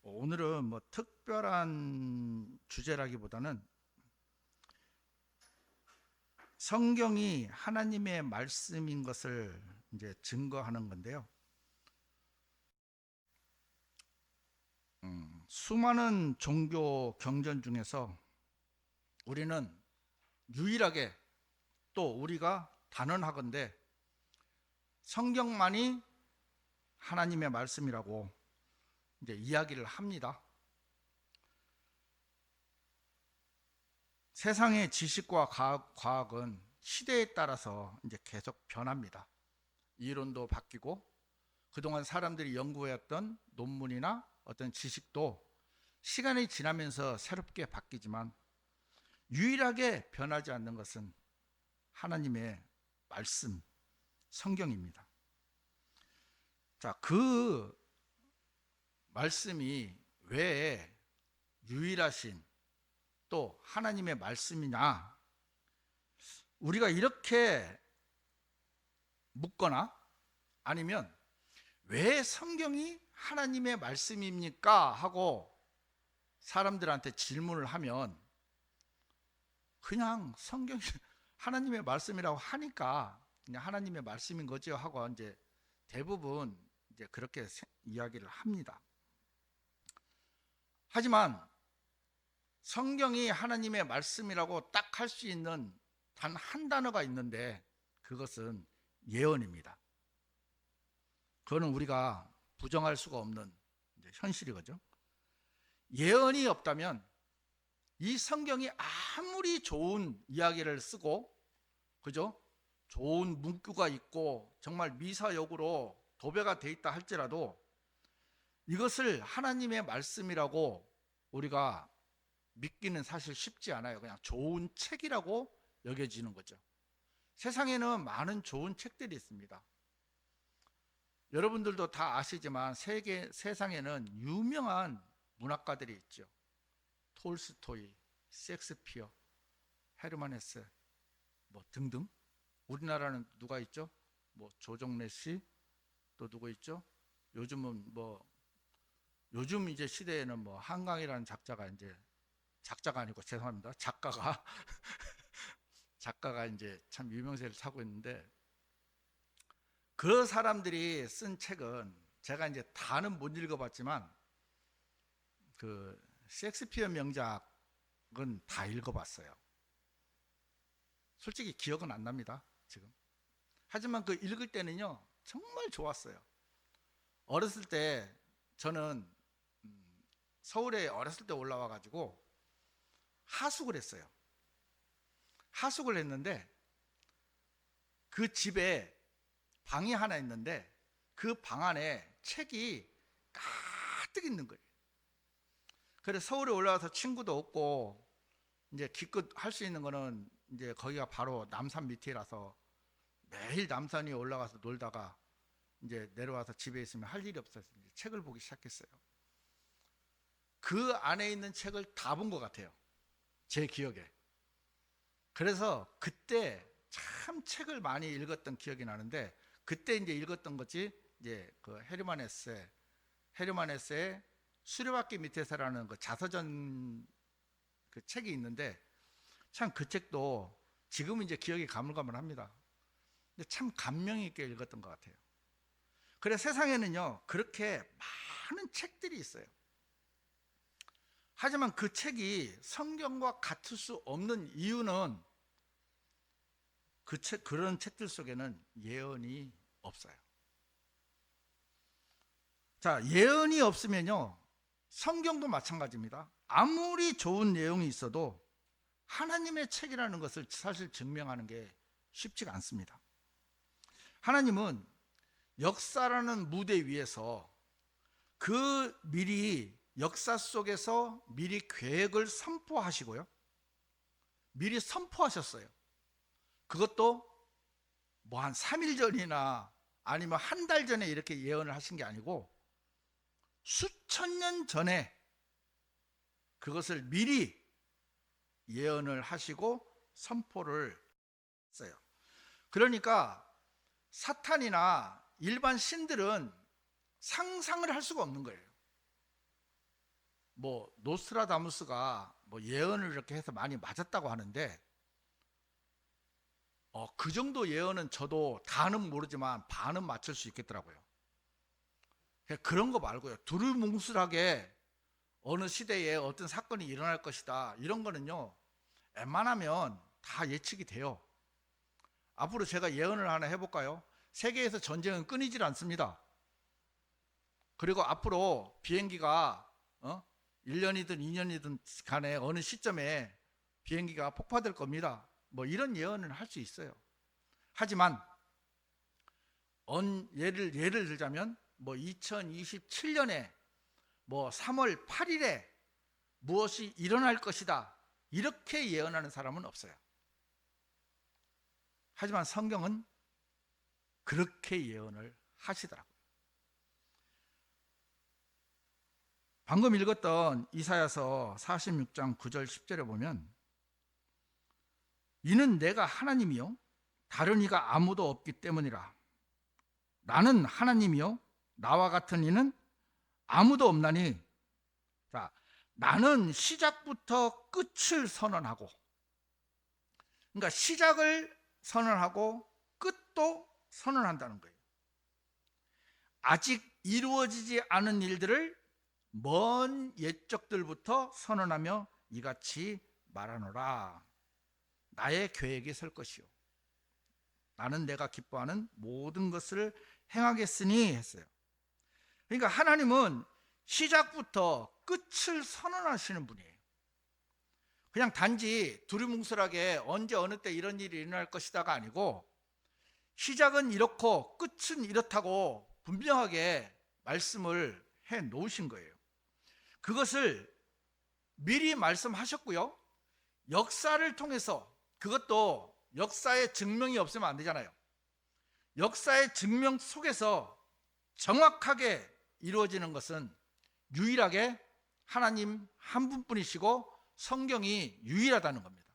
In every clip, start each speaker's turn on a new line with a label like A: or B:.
A: 오늘은 뭐 특별한 주제라기보다는 성경이 하나님의 말씀인 것을 이제 증거하는 건데요. 수많은 종교 경전 중에서 우리는 유일하게 또 우리가 단언하건대 성경만이 하나님의 말씀이라고 이제 이야기를 합니다. 세상의 지식과 과학은 시대에 따라서 이제 계속 변합니다. 이론도 바뀌고 그동안 사람들이 연구해왔던 논문이나 어떤 지식도 시간이 지나면서 새롭게 바뀌지만 유일하게 변하지 않는 것은 하나님의 말씀, 성경입니다. 자, 그 말씀이 왜 유일하신 또 하나님의 말씀이냐, 우리가 이렇게 묻거나 아니면 왜 성경이 하나님의 말씀입니까 하고 사람들한테 질문을 하면 그냥 성경이 하나님의 말씀이라고 하니까 그냥 하나님의 말씀인 거죠 하고 이제 대부분 이제 그렇게 이야기를 합니다. 하지만 성경이 하나님의 말씀이라고 딱 할 수 있는 단 한 단어가 있는데 그것은 예언입니다. 그거는 우리가 부정할 수가 없는 현실이거죠. 예언이 없다면 이 성경이 아무리 좋은 이야기를 쓰고 그죠? 좋은 문구가 있고 정말 미사역으로 도배가 돼 있다 할지라도 이것을 하나님의 말씀이라고 우리가 믿기는 사실 쉽지 않아요. 그냥 좋은 책이라고 여겨지는 거죠. 세상에는 많은 좋은 책들이 있습니다. 여러분들도 다 아시지만 세상에는 유명한 문학가들이 있죠. 톨스토이, 셰익스피어, 헤르만 헤세 뭐 등등. 우리나라는 누가 있죠? 뭐 조정래 씨, 또 누구 있죠? 요즘은 뭐 요즘 이제 시대에는 뭐 한강이라는 작자가 이제 작자가 아니고 죄송합니다. 작가가 이제 참 유명세를 타고 있는데 그 사람들이 쓴 책은 제가 이제 다는 못 읽어봤지만 그 셰익스피어 명작은 다 읽어봤어요. 솔직히 기억은 안 납니다 지금. 하지만 그 읽을 때는요 정말 좋았어요. 어렸을 때 저는 서울에 어렸을 때 올라와 가지고 하숙을 했어요. 하숙을 했는데 그 집에 방이 하나 있는데 그 방 안에 책이 가득 있는 거예요. 그래서 서울에 올라와서 친구도 없고 이제 기껏 할 수 있는 거는 이제 거기가 바로 남산 밑이라서 매일 남산에 올라가서 놀다가 이제 내려와서 집에 있으면 할 일이 없어서 이제 책을 보기 시작했어요. 그 안에 있는 책을 다 본 것 같아요. 제 기억에. 그래서 그때 참 책을 많이 읽었던 기억이 나는데 그때 이제 읽었던 것이 이제 그 헤르만 헤세의 수레바퀴 밑에서라는 그 자서전 그 책이 있는데 참 그 책도 지금은 이제 기억이 가물가물합니다. 근데 참 감명 있게 읽었던 것 같아요. 그래 세상에는요 그렇게 많은 책들이 있어요. 하지만 그 책이 성경과 같을 수 없는 이유는 그런 책들 속에는 예언이 없어요. 자, 예언이 없으면요 성경도 마찬가지입니다. 아무리 좋은 내용이 있어도 하나님의 책이라는 것을 사실 증명하는 게 쉽지가 않습니다. 하나님은 역사라는 무대 위에서 그 미리 역사 속에서 미리 계획을 선포하시고요. 미리 선포하셨어요. 그것도 뭐 한 3일 전이나 아니면 한 달 전에 이렇게 예언을 하신 게 아니고 수천 년 전에 그것을 미리 예언을 하시고 선포를 했어요. 그러니까 사탄이나 일반 신들은 상상을 할 수가 없는 거예요. 뭐 노스트라다무스가 뭐 예언을 이렇게 해서 많이 맞았다고 하는데 그 정도 예언은 저도 다는 모르지만 반은 맞출 수 있겠더라고요. 그런 거 말고요. 두루뭉술하게 어느 시대에 어떤 사건이 일어날 것이다, 이런 거는요 웬만하면 다 예측이 돼요. 앞으로 제가 예언을 하나 해볼까요? 세계에서 전쟁은 끊이질 않습니다. 그리고 앞으로 비행기가 1년이든 2년이든 간에 어느 시점에 비행기가 폭파될 겁니다. 뭐 이런 예언을 할 수 있어요. 하지만 예를 들자면 뭐 2027년에 뭐 3월 8일에 무엇이 일어날 것이다, 이렇게 예언하는 사람은 없어요. 하지만 성경은 그렇게 예언을 하시더라고요. 방금 읽었던 이사야서 46장 9절 10절에 보면 이는 내가 하나님이요 다른 이가 아무도 없기 때문이라. 나는 하나님이요 나와 같은 이는 아무도 없나니. 자, 나는 시작부터 끝을 선언하고, 그러니까 시작을 선언하고 끝도 선언한다는 거예요. 아직 이루어지지 않은 일들을 먼 옛적들부터 선언하며 이같이 말하노라. 나의 계획이 설 것이요 나는 내가 기뻐하는 모든 것을 행하겠으니 했어요. 그러니까 하나님은 시작부터 끝을 선언하시는 분이에요. 그냥 단지 두리뭉술하게 언제 어느 때 이런 일이 일어날 것이다가 아니고, 시작은 이렇고 끝은 이렇다고 분명하게 말씀을 해 놓으신 거예요. 그것을 미리 말씀하셨고요, 역사를 통해서, 그것도 역사의 증명이 없으면 안 되잖아요. 역사의 증명 속에서 정확하게 이루어지는 것은 유일하게 하나님 한 분뿐이시고 성경이 유일하다는 겁니다.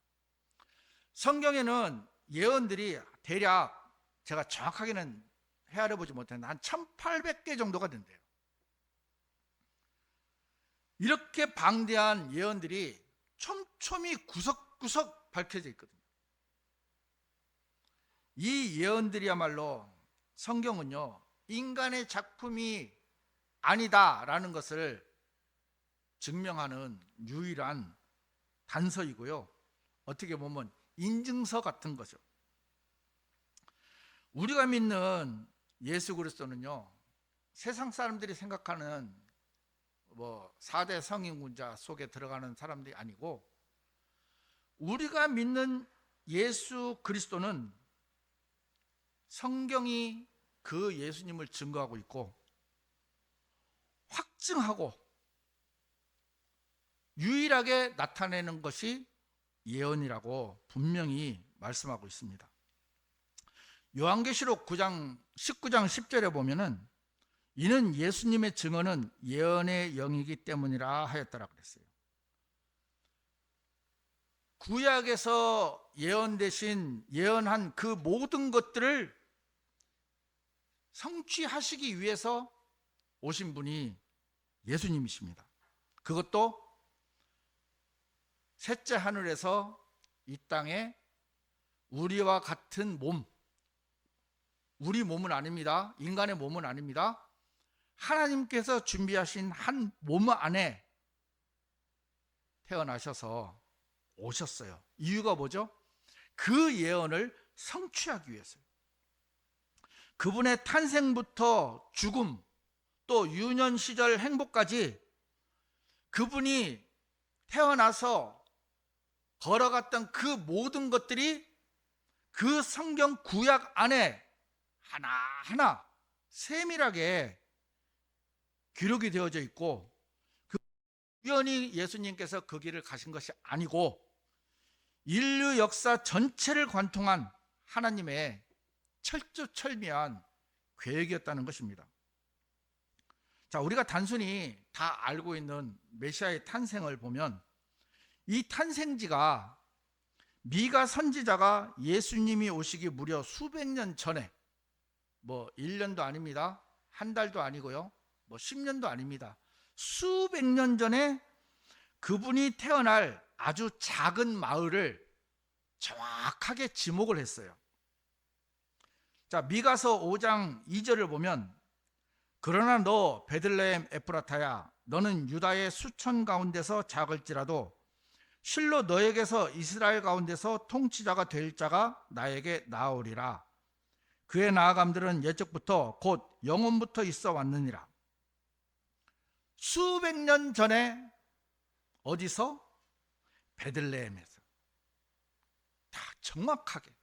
A: 성경에는 예언들이 대략 제가 정확하게는 헤아려 보지 못했는데 한 1800개 정도가 된대요. 이렇게 방대한 예언들이 촘촘히 구석구석 밝혀져 있거든요. 이 예언들이야말로 성경은요 인간의 작품이 아니다라는 것을 증명하는 유일한 단서이고요, 어떻게 보면 인증서 같은 거죠. 우리가 믿는 예수 그리스도는요 세상 사람들이 생각하는 뭐 4대 성인군자 속에 들어가는 사람들이 아니고, 우리가 믿는 예수 그리스도는 성경이 그 예수님을 증거하고 있고 확증하고 유일하게 나타내는 것이 예언이라고 분명히 말씀하고 있습니다. 요한계시록 19장 10절에 보면은 이는 예수님의 증언은 예언의 영이기 때문이라 하였더라 그랬어요. 구약에서 예언한 그 모든 것들을 성취하시기 위해서 오신 분이 예수님이십니다. 그것도 셋째 하늘에서 이 땅에 우리와 같은 몸, 우리 몸은 아닙니다. 인간의 몸은 아닙니다. 하나님께서 준비하신 한 몸 안에 태어나셔서 오셨어요. 이유가 뭐죠? 그 예언을 성취하기 위해서요. 그분의 탄생부터 죽음, 또 유년 시절 행복까지 그분이 태어나서 걸어갔던 그 모든 것들이 그 성경 구약 안에 하나하나 세밀하게 기록이 되어져 있고, 우연히 예수님께서 그 길을 가신 것이 아니고 인류 역사 전체를 관통한 하나님의 철두철미한 계획이었다는 것입니다. 자, 우리가 단순히 다 알고 있는 메시아의 탄생을 보면 이 탄생지가 미가 선지자가 예수님이 오시기 무려 수백 년 전에, 뭐 1년도 아닙니다. 한 달도 아니고요. 뭐 10년도 아닙니다. 수백 년 전에 그분이 태어날 아주 작은 마을을 정확하게 지목을 했어요. 자, 미가서 5장 2절을 보면, 그러나 너 베들레헴 에프라타야, 너는 유다의 수천 가운데서 작을지라도 실로 너에게서 이스라엘 가운데서 통치자가 될 자가 나에게 나오리라. 그의 나아감들은 옛적부터 곧 영원부터 있어 왔느니라. 수백 년 전에 어디서? 베들레헴에서. 다 정확하게.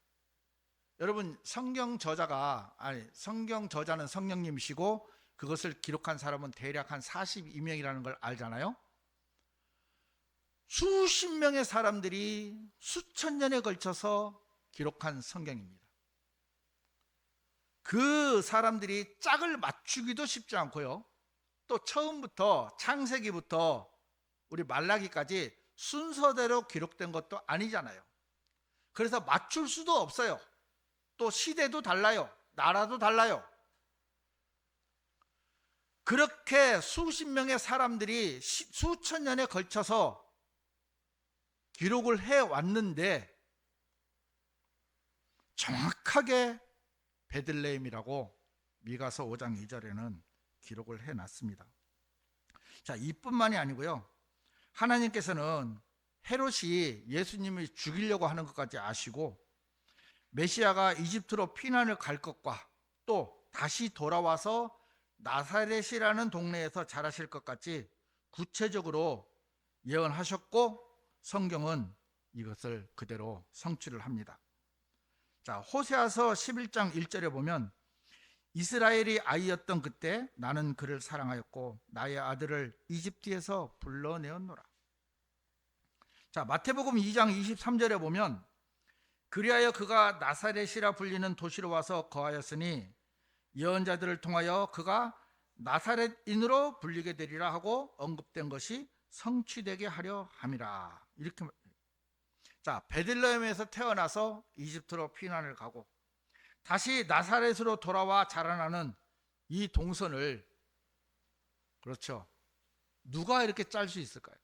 A: 여러분, 성경 저자는 성령님이시고 그것을 기록한 사람은 대략 한 42명이라는 걸 알잖아요. 수십 명의 사람들이 수천 년에 걸쳐서 기록한 성경입니다. 그 사람들이 짝을 맞추기도 쉽지 않고요. 또 처음부터 창세기부터 우리 말라기까지 순서대로 기록된 것도 아니잖아요. 그래서 맞출 수도 없어요. 또 시대도 달라요. 나라도 달라요. 그렇게 수십 명의 사람들이 수천 년에 걸쳐서 기록을 해왔는데 정확하게 베들레헴이라고 미가서 5장 2절에는 기록을 해놨습니다. 자, 이뿐만이 아니고요. 하나님께서는 헤롯이 예수님을 죽이려고 하는 것까지 아시고 메시아가 이집트로 피난을 갈 것과 또 다시 돌아와서 나사렛이라는 동네에서 자라실 것까지 구체적으로 예언하셨고 성경은 이것을 그대로 성취를 합니다. 자, 호세아서 11장 1절에 보면 이스라엘이 아이였던 그때 나는 그를 사랑하였고 나의 아들을 이집트에서 불러내었노라. 자, 마태복음 2장 23절에 보면 그리하여 그가 나사렛이라 불리는 도시로 와서 거하였으니 예언자들을 통하여 그가 나사렛인으로 불리게 되리라 하고 언급된 것이 성취되게 하려 함이라. 이렇게. 자, 베들레헴에서 태어나서 이집트로 피난을 가고 다시 나사렛으로 돌아와 자라나는 이 동선을, 그렇죠, 누가 이렇게 짤 수 있을까요?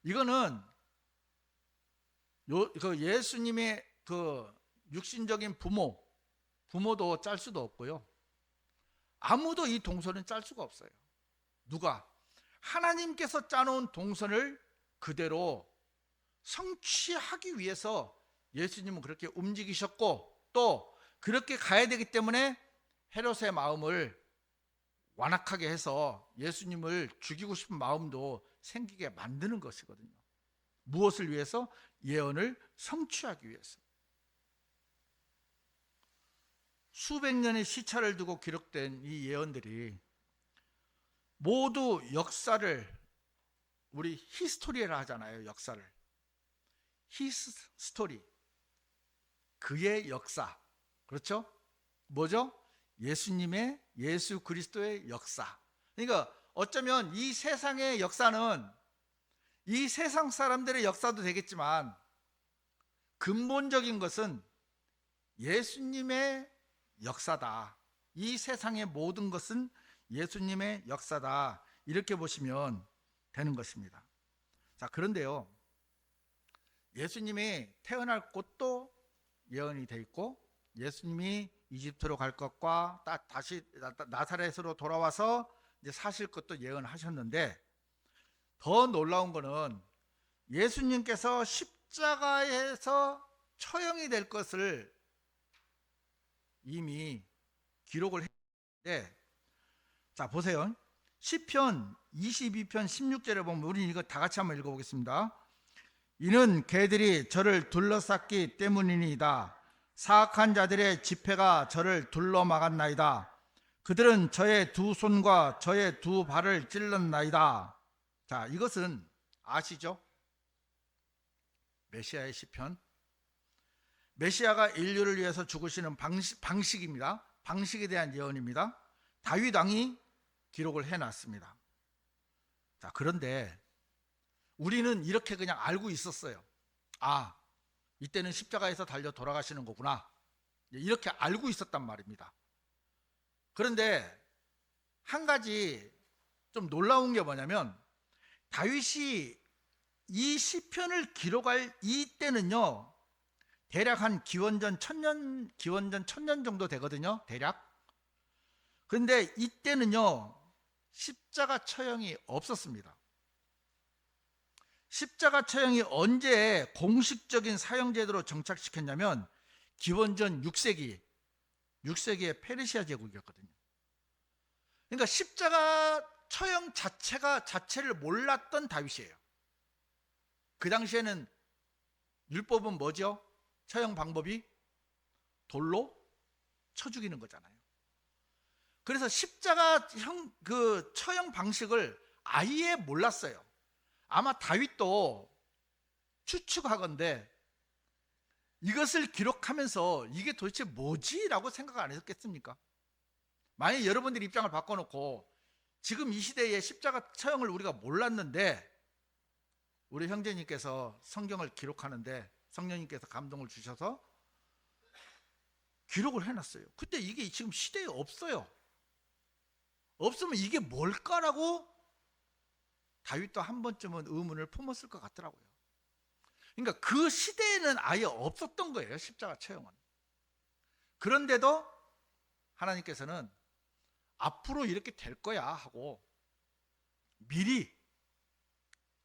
A: 이거는 예수님의 그 육신적인 부모도 짤 수도 없고요. 아무도 이 동선은 짤 수가 없어요. 누가? 하나님께서 짜놓은 동선을 그대로 성취하기 위해서 예수님은 그렇게 움직이셨고 또 그렇게 가야 되기 때문에 헤롯의 마음을 완악하게 해서 예수님을 죽이고 싶은 마음도 생기게 만드는 것이거든요. 무엇을 위해서? 예언을 성취하기 위해서. 수백 년의 시차를 두고 기록된 이 예언들이 모두 역사를, 우리 히스토리라 하잖아요. 역사를. 히스토리, 그의 역사. 그렇죠? 뭐죠? 예수 그리스도의 역사. 그러니까 어쩌면 이 세상의 역사는 이 세상 사람들의 역사도 되겠지만 근본적인 것은 예수님의 역사다. 이 세상의 모든 것은 예수님의 역사다. 이렇게 보시면 되는 것입니다. 자, 그런데요, 예수님이 태어날 곳도 예언이 돼 있고 예수님이 이집트로 갈 것과 다시 나사렛으로 돌아와서 이제 사실 것도 예언하셨는데, 더 놀라운 거는 예수님께서 십자가에서 처형이 될 것을 이미 기록을 했는데, 자, 보세요. 시편 22편 16절에 보면, 우리 이거 다 같이 한번 읽어보겠습니다. 이는 개들이 저를 둘러쌌기 때문이니이다. 사악한 자들의 집회가 저를 둘러막았나이다. 그들은 저의 두 손과 저의 두 발을 찔렀나이다. 자, 이것은 아시죠? 메시아의 시편. 메시아가 인류를 위해서 죽으시는 방식입니다. 방식에 대한 예언입니다. 다윗 왕이 기록을 해놨습니다. 자, 그런데 우리는 이렇게 그냥 알고 있었어요. 아, 이때는 십자가에서 달려 돌아가시는 거구나. 이렇게 알고 있었단 말입니다. 그런데 한 가지 좀 놀라운 게 뭐냐면, 다윗이 이 시편을 기록할 이때는요, 대략 한 기원전 1000년 정도 되거든요, 대략. 그런데 이때는요, 십자가 처형이 없었습니다. 십자가 처형이 언제 공식적인 사형제도로 정착시켰냐면 기원전 6세기에 페르시아 제국이었거든요. 그러니까 십자가 처형 자체를 몰랐던 다윗이에요. 그 당시에는 율법은 뭐죠? 처형 방법이 돌로 쳐 죽이는 거잖아요. 그래서 십자가 처형 방식을 아예 몰랐어요. 아마 다윗도 추측하건대 이것을 기록하면서 이게 도대체 뭐지? 라고 생각 안 했겠습니까? 만약 여러분들이 입장을 바꿔놓고 지금 이 시대에 십자가 처형을 우리가 몰랐는데 우리 형제님께서 성경을 기록하는데 성령님께서 감동을 주셔서 기록을 해놨어요. 근데 이게 지금 시대에 없어요. 없으면 이게 뭘까라고 다윗도 한 번쯤은 의문을 품었을 것 같더라고요. 그러니까 그 시대에는 아예 없었던 거예요, 십자가 처형은. 그런데도 하나님께서는 앞으로 이렇게 될 거야 하고 미리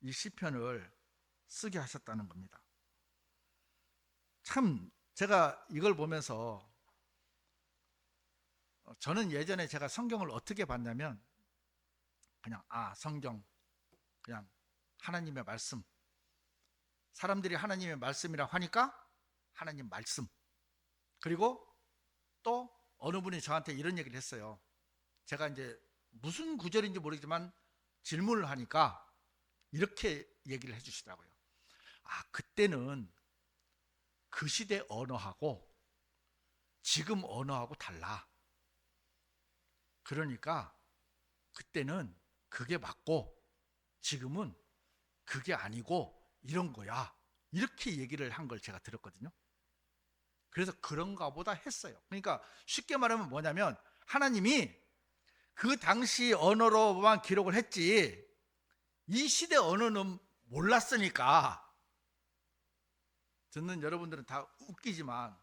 A: 이 시편을 쓰게 하셨다는 겁니다. 참 제가 이걸 보면서 저는 예전에 제가 성경을 어떻게 봤냐면 그냥 성경 그냥 하나님의 말씀, 사람들이 하나님의 말씀이라고 하니까 하나님 말씀, 그리고 또 어느 분이 저한테 이런 얘기를 했어요. 제가 이제 무슨 구절인지 모르지만 질문을 하니까 이렇게 얘기를 해주시더라고요. 그때는 그 시대 언어하고 지금 언어하고 달라. 그러니까 그때는 그게 맞고 지금은 그게 아니고 이런 거야. 이렇게 얘기를 한 걸 제가 들었거든요. 그래서 그런가 보다 했어요. 그러니까 쉽게 말하면 뭐냐면 하나님이 그 당시 언어로만 기록을 했지 이 시대 언어는 몰랐으니까. 듣는 여러분들은 다 웃기지만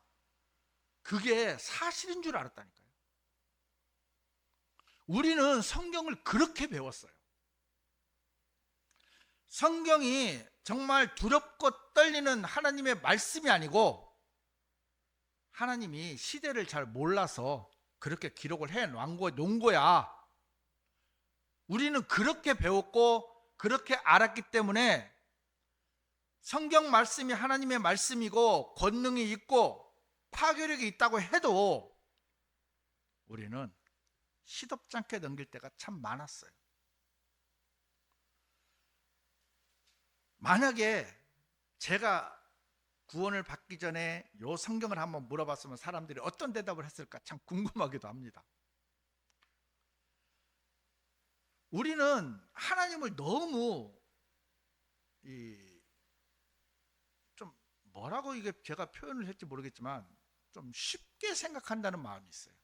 A: 그게 사실인 줄 알았다니까요. 우리는 성경을 그렇게 배웠어요. 성경이 정말 두렵고 떨리는 하나님의 말씀이 아니고 하나님이 시대를 잘 몰라서 그렇게 기록을 해 놓은 거야. 우리는 그렇게 배웠고 그렇게 알았기 때문에 성경 말씀이 하나님의 말씀이고 권능이 있고 파괴력이 있다고 해도 우리는 시덥지 않게 넘길 때가 참 많았어요. 만약에 제가 구원을 받기 전에 이 성경을 한번 물어봤으면 사람들이 어떤 대답을 했을까 참 궁금하기도 합니다. 우리는 하나님을 너무 좀 뭐라고 이게 제가 표현을 할지 모르겠지만 좀 쉽게 생각한다는 마음이 있어요.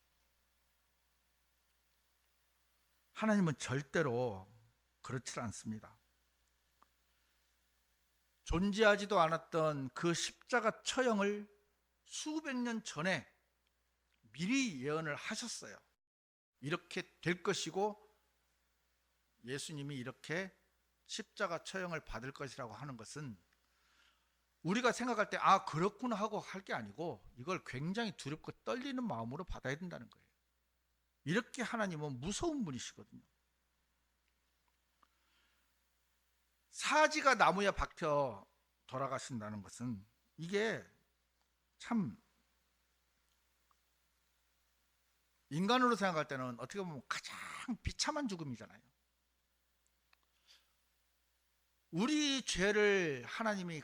A: 하나님은 절대로 그렇지 않습니다. 존재하지도 않았던 그 십자가 처형을 수백 년 전에 미리 예언을 하셨어요. 이렇게 될 것이고 예수님이 이렇게 십자가 처형을 받을 것이라고 하는 것은 우리가 생각할 때 그렇구나 하고 할 게 아니고 이걸 굉장히 두렵고 떨리는 마음으로 받아야 된다는 거예요. 이렇게 하나님은 무서운 분이시거든요. 사지가 나무에 박혀 돌아가신다는 것은 이게 참 인간으로 생각할 때는 어떻게 보면 가장 비참한 죽음이잖아요. 우리 죄를 하나님이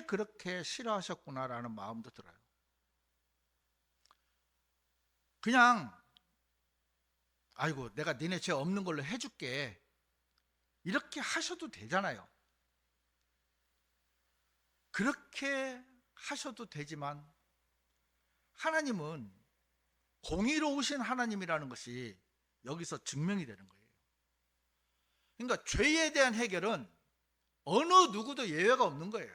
A: 그렇게 싫어하셨구나라는 마음도 들어요. 그냥 아이고 내가 너네 죄 없는 걸로 해줄게 이렇게 하셔도 되잖아요. 그렇게 하셔도 되지만 하나님은 공의로우신 하나님이라는 것이 여기서 증명이 되는 거예요. 그러니까 죄에 대한 해결은 어느 누구도 예외가 없는 거예요.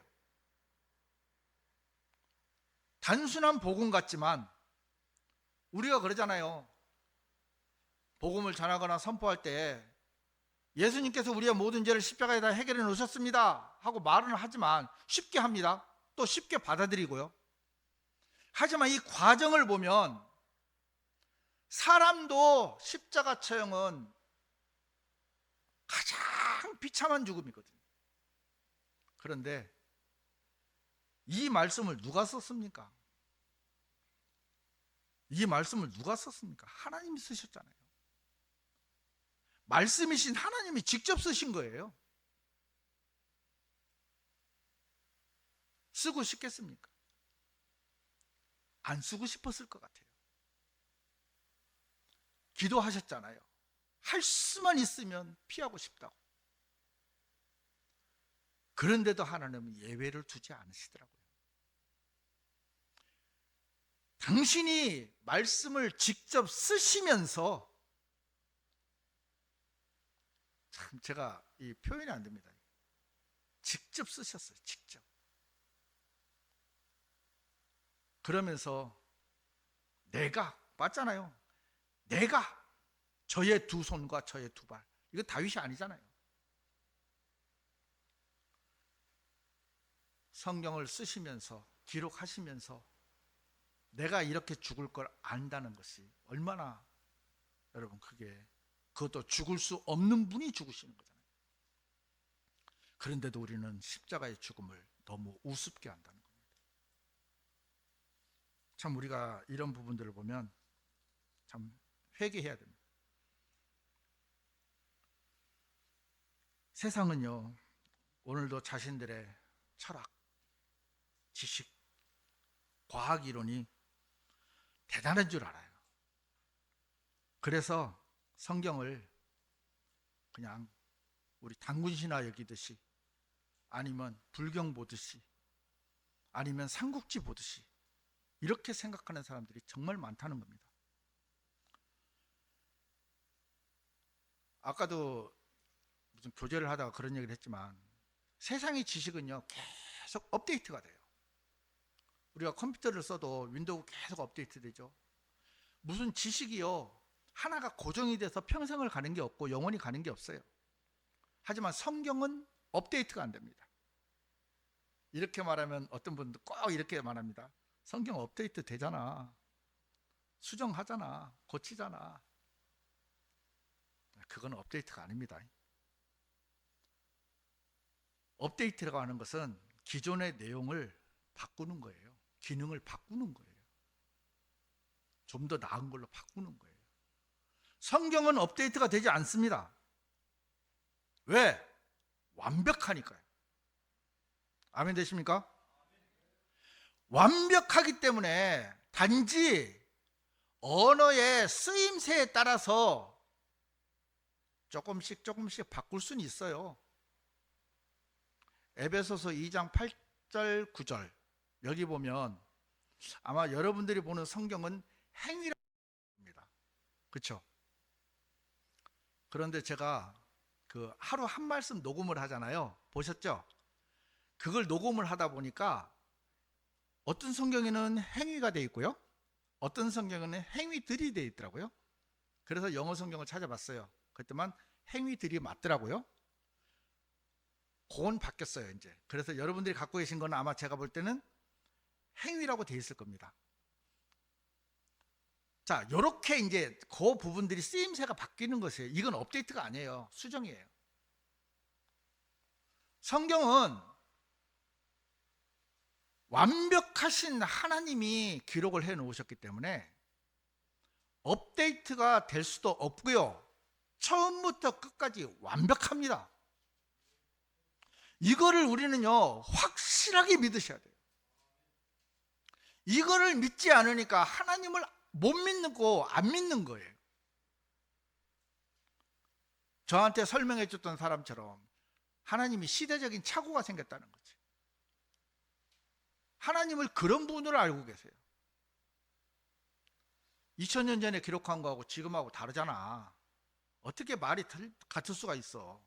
A: 단순한 복음 같지만 우리가 그러잖아요. 복음을 전하거나 선포할 때 예수님께서 우리의 모든 죄를 십자가에 다 해결해 놓으셨습니다 하고 말은 하지만 쉽게 합니다. 또 쉽게 받아들이고요. 하지만 이 과정을 보면 사람도 십자가 처형은 가장 비참한 죽음이거든요. 그런데 이 말씀을 누가 썼습니까? 이 말씀을 누가 썼습니까? 하나님이 쓰셨잖아요. 말씀이신 하나님이 직접 쓰신 거예요. 쓰고 싶겠습니까? 안 쓰고 싶었을 것 같아요. 기도하셨잖아요. 할 수만 있으면 피하고 싶다고. 그런데도 하나님은 예외를 두지 않으시더라고요. 당신이 말씀을 직접 쓰시면서, 참 제가 이 표현이 안 됩니다. 직접 쓰셨어요. 직접. 그러면서 내가 맞잖아요. 내가 저의 두 손과 저의 두 발. 이거 다윗이 아니잖아요. 성경을 쓰시면서 기록하시면서 내가 이렇게 죽을 걸 안다는 것이 얼마나 여러분 그것도 죽을 수 없는 분이 죽으시는 거잖아요. 그런데도 우리는 십자가의 죽음을 너무 우습게 한다는 겁니다. 참 우리가 이런 부분들을 보면 참 회개해야 됩니다. 세상은요, 오늘도 자신들의 철학, 지식, 과학 이론이 대단한 줄 알아요. 그래서 성경을 그냥 우리 당군신화 여기듯이, 아니면 불경 보듯이, 아니면 삼국지 보듯이 이렇게 생각하는 사람들이 정말 많다는 겁니다. 아까도 무슨 교제를 하다가 그런 얘기를 했지만 세상의 지식은요 계속 업데이트가 돼요. 우리가 컴퓨터를 써도 윈도우 계속 업데이트 되죠. 무슨 지식이요 하나가 고정이 돼서 평생을 가는 게 없고 영원히 가는 게 없어요. 하지만 성경은 업데이트가 안 됩니다. 이렇게 말하면 어떤 분들 꼭 이렇게 말합니다. 성경 업데이트 되잖아, 수정하잖아, 고치잖아. 그건 업데이트가 아닙니다. 업데이트라고 하는 것은 기존의 내용을 바꾸는 거예요. 기능을 바꾸는 거예요. 좀 더 나은 걸로 바꾸는 거예요. 성경은 업데이트가 되지 않습니다. 왜? 완벽하니까요. 아멘 되십니까? 완벽하기 때문에 단지 언어의 쓰임새에 따라서 조금씩 바꿀 수는 있어요. 에베소서 2장 8절 9절 여기 보면 아마 여러분들이 보는 성경은 행위라고 합니다. 그렇죠? 그런데 제가 그 하루 한 말씀 녹음을 하잖아요. 보셨죠? 그걸 녹음을 하다 보니까 어떤 성경에는 행위가 돼 있고요, 어떤 성경에는 행위들이 돼 있더라고요. 그래서 영어 성경을 찾아봤어요. 그랬더만 행위들이 맞더라고요. 그건 바뀌었어요 이제. 그래서 여러분들이 갖고 계신 거는 아마 제가 볼 때는 행위라고 돼 있을 겁니다. 자, 요렇게 이제 그 부분들이 쓰임새가 바뀌는 것이에요. 이건 업데이트가 아니에요. 수정이에요. 성경은 완벽하신 하나님이 기록을 해 놓으셨기 때문에 업데이트가 될 수도 없고요, 처음부터 끝까지 완벽합니다. 이거를 우리는요 확실하게 믿으셔야 돼요. 이거를 믿지 않으니까 하나님을 못 믿는 거, 안 믿는 거예요. 저한테 설명해 줬던 사람처럼 하나님이 시대적인 착오가 생겼다는 거지. 하나님을 그런 분으로 알고 계세요. 2000년 전에 기록한 거하고 지금하고 다르잖아. 어떻게 말이 같을 수가 있어.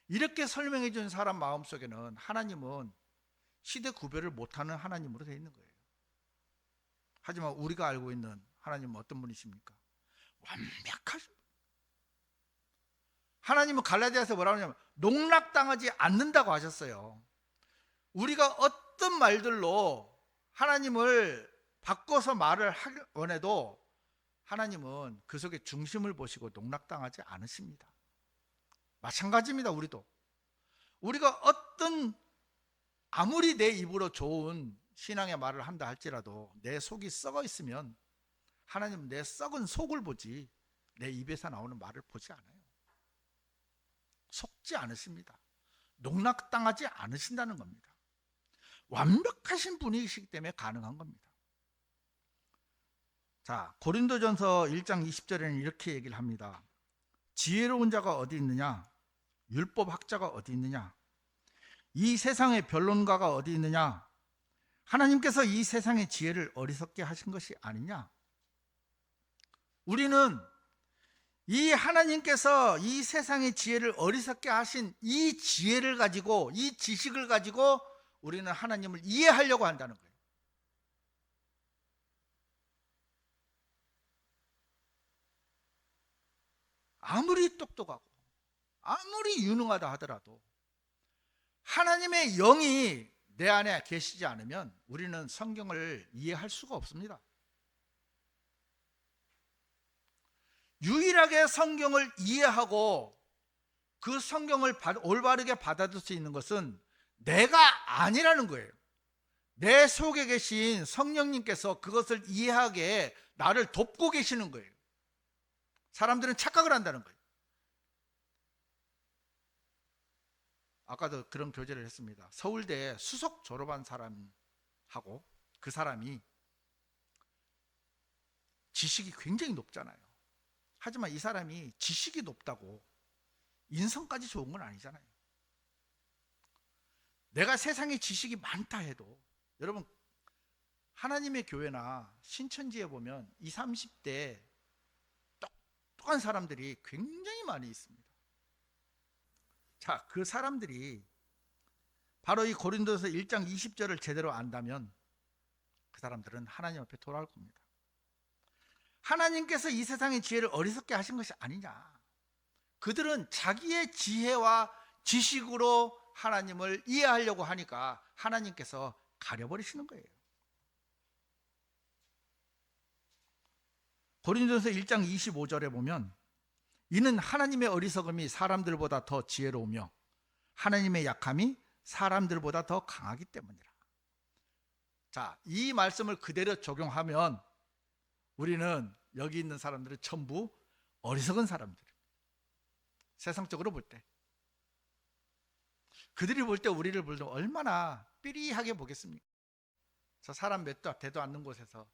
A: 이렇게 설명해 준 사람 마음속에는 하나님은 시대 구별을 못하는 하나님으로 되어 있는 거예요. 하지만 우리가 알고 있는 하나님은 어떤 분이십니까? 완벽하신. 하나님은 갈라디아서 뭐라고 하냐면 농락당하지 않는다고 하셨어요. 우리가 어떤 말들로 하나님을 바꿔서 말을 하길 원해도 하나님은 그 속에 중심을 보시고 농락당하지 않으십니다. 마찬가지입니다. 우리가 어떤 아무리 내 입으로 좋은 신앙의 말을 한다 할지라도 내 속이 썩어 있으면 하나님은 내 썩은 속을 보지 내 입에서 나오는 말을 보지 않아요. 속지 않으십니다. 농락당하지 않으신다는 겁니다. 완벽하신 분이시기 때문에 가능한 겁니다. 자, 고린도전서 1장 20절에는 이렇게 얘기를 합니다. 지혜로운 자가 어디 있느냐? 율법학자가 어디 있느냐? 이 세상의 변론가가 어디 있느냐? 하나님께서 이 세상의 지혜를 어리석게 하신 것이 아니냐? 우리는 이 하나님께서 이 세상의 지혜를 어리석게 하신 이 지혜를 가지고, 이 지식을 가지고 우리는 하나님을 이해하려고 한다는 거예요. 아무리 똑똑하고 아무리 유능하다 하더라도 하나님의 영이 내 안에 계시지 않으면 우리는 성경을 이해할 수가 없습니다. 유일하게 성경을 이해하고 그 성경을 올바르게 받아들일 수 있는 것은 내가 아니라는 거예요. 내 속에 계신 성령님께서 그것을 이해하게 나를 돕고 계시는 거예요. 사람들은 착각을 한다는 거예요. 아까도 그런 교제를 했습니다. 서울대 수석 졸업한 사람하고 그 사람이 지식이 굉장히 높잖아요. 하지만 이 사람이 지식이 높다고 인성까지 좋은 건 아니잖아요. 내가 세상에 지식이 많다 해도 여러분 하나님의 교회나 신천지에 보면 20, 30대 똑똑한 사람들이 굉장히 많이 있습니다. 자, 그 사람들이 바로 이 고린도서 1장 20절을 제대로 안다면 그 사람들은 하나님 앞에 돌아올 겁니다. 하나님께서 이 세상의 지혜를 어리석게 하신 것이 아니냐. 그들은 자기의 지혜와 지식으로 하나님을 이해하려고 하니까 하나님께서 가려버리시는 거예요. 고린도서 1장 25절에 보면 이는 하나님의 어리석음이 사람들보다 더 지혜로우며 하나님의 약함이 사람들보다 더 강하기 때문이라. 자, 이 말씀을 그대로 적용하면 우리는 여기 있는 사람들은 전부 어리석은 사람들. 세상적으로 볼 때. 그들이 볼 때 우리를 볼 때 얼마나 삐리하게 보겠습니까? 저 사람 몇 대도 않는 곳에서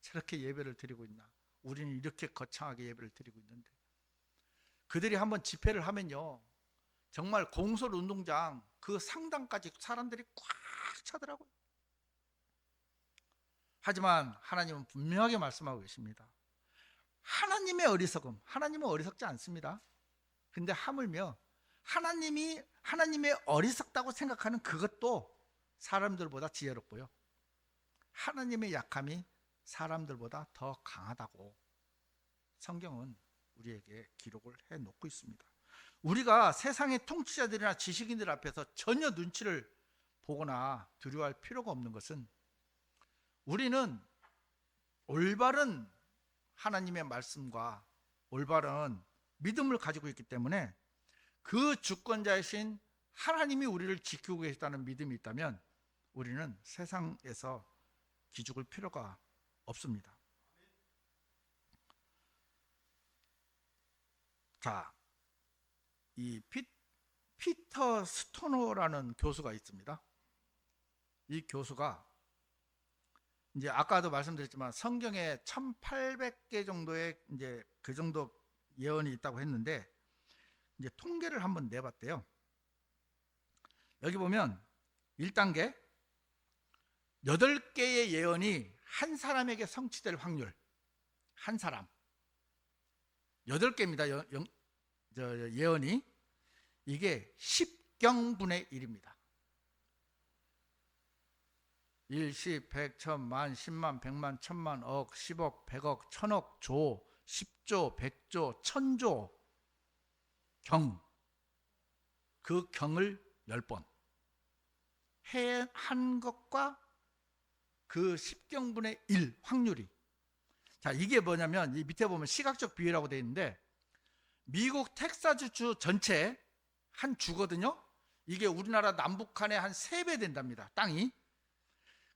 A: 저렇게 예배를 드리고 있나? 우리는 이렇게 거창하게 예배를 드리고 있는데 그들이 한번 집회를 하면요 정말 공설 운동장 그 상단까지 사람들이 꽉 차더라고요. 하지만 하나님은 분명하게 말씀하고 계십니다. 하나님의 어리석음, 하나님은 어리석지 않습니다. 근데 하물며 하나님의 어리석다고 생각하는 그것도 사람들보다 지혜롭고요, 하나님의 약함이 사람들보다 더 강하다고 성경은 우리에게 기록을 해놓고 있습니다. 우리가 세상의 통치자들이나 지식인들 앞에서 전혀 눈치를 보거나 두려워할 필요가 없는 것은 우리는 올바른 하나님의 말씀과 올바른 믿음을 가지고 있기 때문에 그 주권자이신 하나님이 우리를 지키고 계시다는 믿음이 있다면 우리는 세상에서 기죽을 필요가 없습니다. 자, 이 피터 스토너라는 교수가 있습니다. 이 교수가 이제 아까도 말씀드렸지만 성경에 1800개 정도의 이제 그 정도 예언이 있다고 했는데 이제 통계를 한번 내봤대요. 여기 보면 1단계 8개의 예언이 한 사람에게 성취될 확률, 한 사람 8개입니다. 예언이 이게 10경분의 1입니다. 1, 10, 100, 1000만, 10만, 100만, 1000만, 억, 10억, 100억, 1000억, 조, 10조, 100조, 1000조 경, 그 경을 10번 한 것과 그 10경분의 1 확률이, 자, 이게 뭐냐면 이 밑에 보면 시각적 비율이라고 되어 있는데 미국 텍사스주 전체 한 주거든요. 이게 우리나라 남북한의 한 3배 된답니다. 땅이.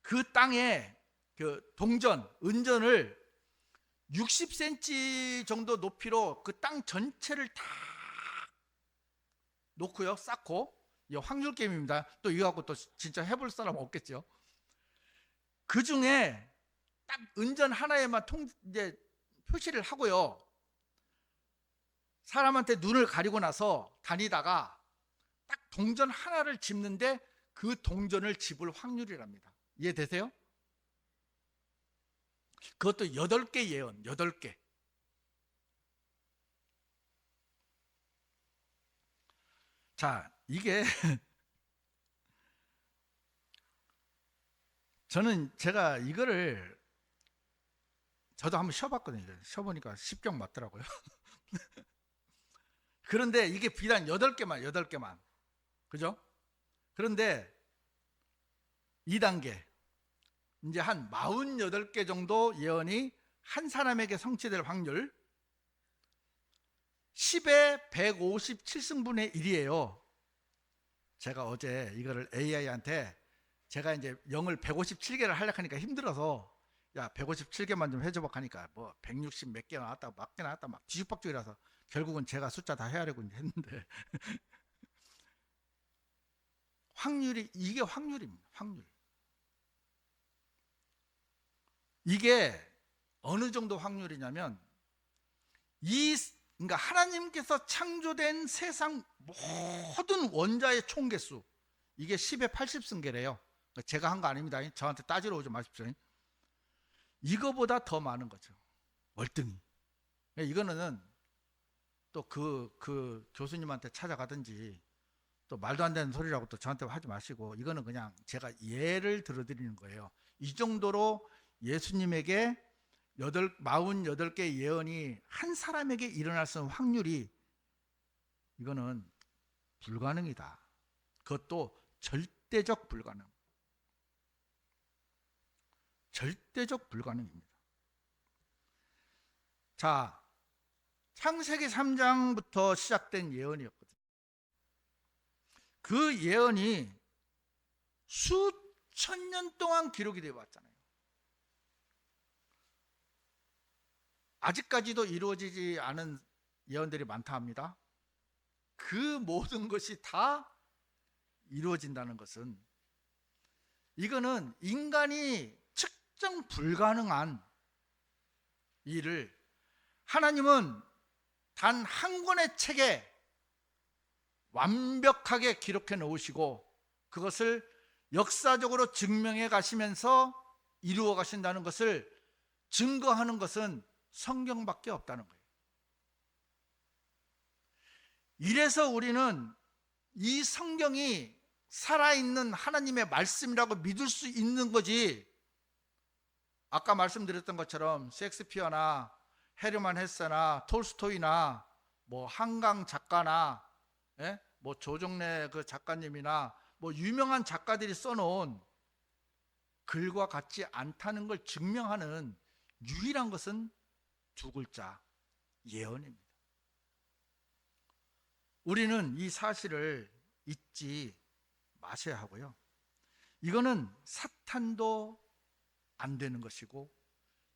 A: 그 땅에 그 동전, 은전을 60cm 정도 높이로 그 땅 전체를 다 놓고요, 쌓고. 이 확률 게임입니다. 또 이거 갖고 또 진짜 해볼 사람 없겠죠. 그 중에 딱 은전 하나에만 이제 표시를 하고요. 사람한테 눈을 가리고 나서 다니다가 딱 동전 하나를 집는데 그 동전을 집을 확률이랍니다. 이해되세요? 그것도 8개 예언, 8개. 자, 이게 제가 이거를 저도 한번 쉬어봤거든요. 쉬어보니까 10경 맞더라고요. 그런데 이게 비단 8개만. 그죠? 그런데 2단계. 이제 한 48개 정도 예언이 한 사람에게 성취될 확률 10의 157승분의 1이에요. 제가 어제 이거를 AI한테 제가 이제 0을 157개를 하려고 하니까 힘들어서 야 157개만 좀 해줘봐 하니까 뭐 160 몇 개 나왔다 막 개 나왔다 막 뒤죽박죽이라서 결국은 제가 숫자 다 헤아려고 했는데 확률이, 이게 확률입니다. 확률. 이게 어느 정도 확률이냐면 그러니까 하나님께서 창조된 세상 모든 원자의 총 개수, 이게 10의 80승계래요. 제가 한 거 아닙니다. 저한테 따지러 오지 마십시오. 이거보다 더 많은 거죠. 월등히. 이거는 또 그 교수님한테 찾아가든지 또 말도 안 되는 소리라고 또 저한테 하지 마시고, 이거는 그냥 제가 예를 들어드리는 거예요. 이 정도로 예수님에게 48개 예언이 한 사람에게 일어날 수 있는 확률이, 이거는 불가능이다. 그것도 절대적 불가능. 절대적 불가능입니다. 자, 창세기 3장부터 시작된 예언이었거든요. 그 예언이 수천 년 동안 기록이 되어 왔잖아요. 아직까지도 이루어지지 않은 예언들이 많다 합니다. 그 모든 것이 다 이루어진다는 것은, 이거는 인간이 측정 불가능한 일을 하나님은 단 한 권의 책에 완벽하게 기록해 놓으시고 그것을 역사적으로 증명해 가시면서 이루어 가신다는 것을 증거하는 것은 성경밖에 없다는 거예요. 이래서 우리는 이 성경이 살아있는 하나님의 말씀이라고 믿을 수 있는 거지, 아까 말씀드렸던 것처럼 셰익스피어나 헤르만 헤세나 톨스토이나 뭐 한강 작가나 뭐 조정래 그 작가님이나 뭐 유명한 작가들이 써놓은 글과 같지 않다는 걸 증명하는 유일한 것은 두 글자, 예언입니다. 우리는 이 사실을 잊지 마셔야 하고요. 이거는 사탄도 안 되는 것이고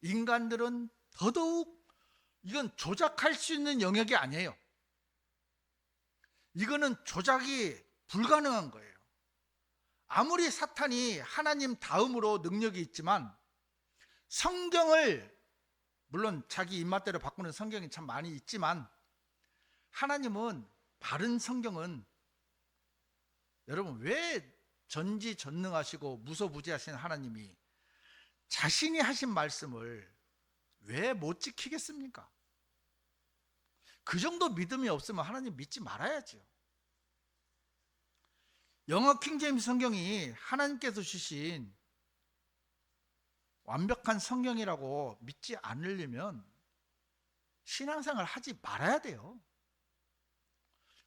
A: 인간들은 더더욱 이건 조작할 수 있는 영역이 아니에요. 이거는 조작이 불가능한 거예요. 아무리 사탄이 하나님 다음으로 능력이 있지만 성경을, 물론 자기 입맛대로 바꾸는 성경이 참 많이 있지만 하나님은, 바른 성경은, 여러분 왜 전지전능하시고 무소부지하신 하나님이 자신이 하신 말씀을 왜 못 지키겠습니까? 그 정도 믿음이 없으면 하나님 믿지 말아야죠. 영어 킹제임스 성경이 하나님께서 주신 완벽한 성경이라고 믿지 않으려면 신앙생활 하지 말아야 돼요.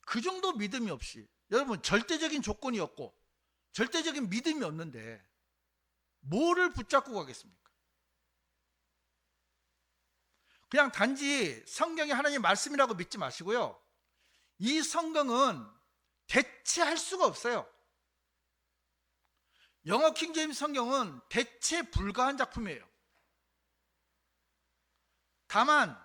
A: 그 정도 믿음이 없이, 여러분 절대적인 조건이 없고 절대적인 믿음이 없는데 뭐를 붙잡고 가겠습니까? 그냥 단지 성경이 하나님의 말씀이라고 믿지 마시고요, 이 성경은 대체할 수가 없어요. 영어 킹제임스 성경은 대체 불가한 작품이에요. 다만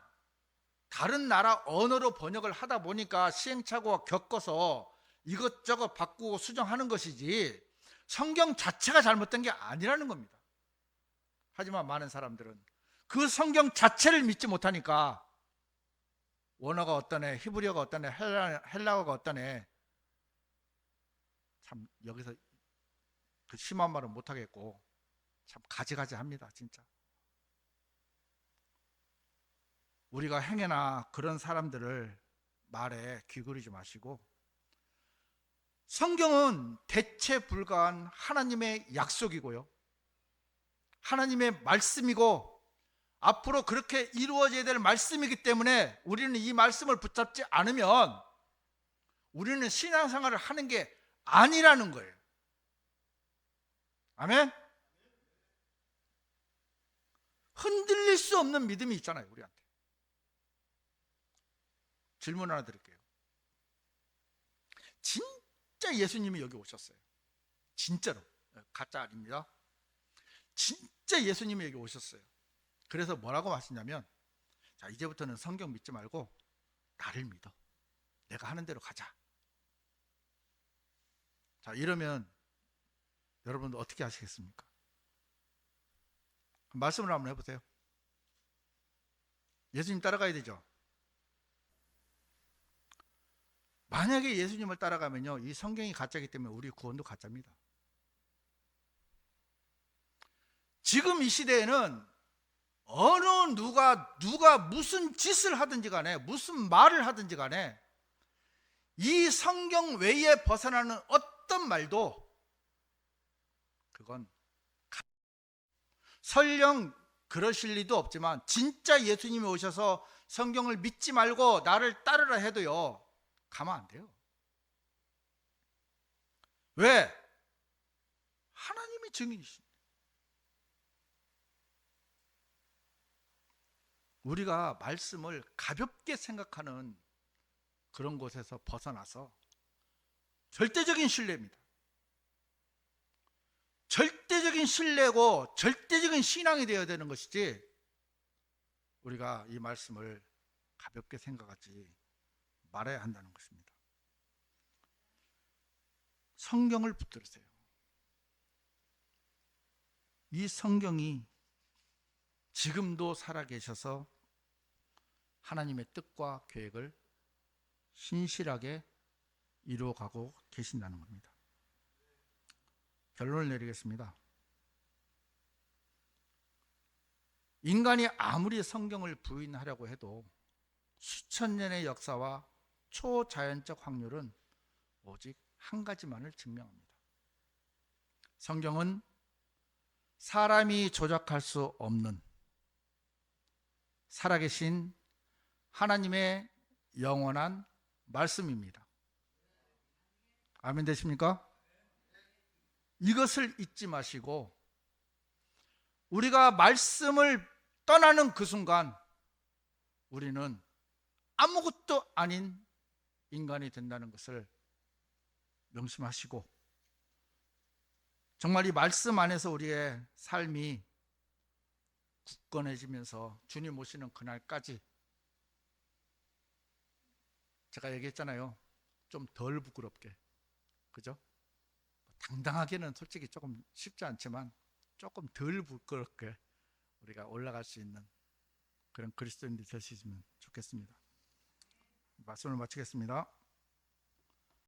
A: 다른 나라 언어로 번역을 하다 보니까 시행착오가 겪어서 이것저것 바꾸고 수정하는 것이지 성경 자체가 잘못된 게 아니라는 겁니다. 하지만 많은 사람들은 그 성경 자체를 믿지 못하니까 원어가 어떠네, 히브리어가 어떠네, 헬라어가 어떠네, 참 여기서 그 심한 말은 못하겠고 참 가지가지 합니다. 진짜 우리가 행여나 그런 사람들을 말에 귀 기울이지 마시고, 성경은 대체 불가한 하나님의 약속이고요, 하나님의 말씀이고 앞으로 그렇게 이루어져야 될 말씀이기 때문에 우리는 이 말씀을 붙잡지 않으면 우리는 신앙생활을 하는 게 아니라는 거예요. 아멘? 흔들릴 수 없는 믿음이 있잖아요, 우리한테. 질문 하나 드릴게요. 진짜 예수님이 여기 오셨어요. 진짜로. 가짜 아닙니다. 진짜 예수님이 여기 오셨어요. 그래서 뭐라고 하시냐면, 자, 이제부터는 성경 믿지 말고 나를 믿어. 내가 하는 대로 가자. 자, 이러면 여러분들 어떻게 하시겠습니까? 말씀을 한번 해보세요. 예수님 따라가야 되죠. 만약에 예수님을 따라가면요, 이 성경이 가짜이기 때문에 우리 구원도 가짜입니다. 지금 이 시대에는 어느 누가 무슨 짓을 하든지 간에, 무슨 말을 하든지 간에 이 성경 외에 벗어나는 어떤 말도 그건 설령 그러실 리도 없지만 진짜 예수님이 오셔서 성경을 믿지 말고 나를 따르라 해도요, 가면 안 돼요. 왜? 하나님이 증인이십니다. 우리가 말씀을 가볍게 생각하는 그런 곳에서 벗어나서 절대적인 신뢰입니다. 절대적인 신뢰고 절대적인 신앙이 되어야 되는 것이지, 우리가 이 말씀을 가볍게 생각하지 말아야 한다는 것입니다. 성경을 붙들으세요. 이 성경이 지금도 살아계셔서 하나님의 뜻과 계획을 신실하게 이루어가고 계신다는 겁니다. 결론을 내리겠습니다. 인간이 아무리 성경을 부인하려고 해도 수천 년의 역사와 초자연적 확률은 오직 한 가지만을 증명합니다. 성경은 사람이 조작할 수 없는 살아계신 하나님의 영원한 말씀입니다. 아멘 되십니까? 이것을 잊지 마시고 우리가 말씀을 떠나는 그 순간 우리는 아무것도 아닌 인간이 된다는 것을 명심하시고, 정말 이 말씀 안에서 우리의 삶이 굳건해지면서 주님 오시는 그날까지, 제가 얘기했잖아요, 좀 덜 부끄럽게, 그죠? 당당하게는 솔직히 조금 쉽지 않지만 조금 덜 부끄럽게 우리가 올라갈 수 있는 그런 그리스도인들이 될 수 있으면 좋겠습니다. 말씀을 마치겠습니다.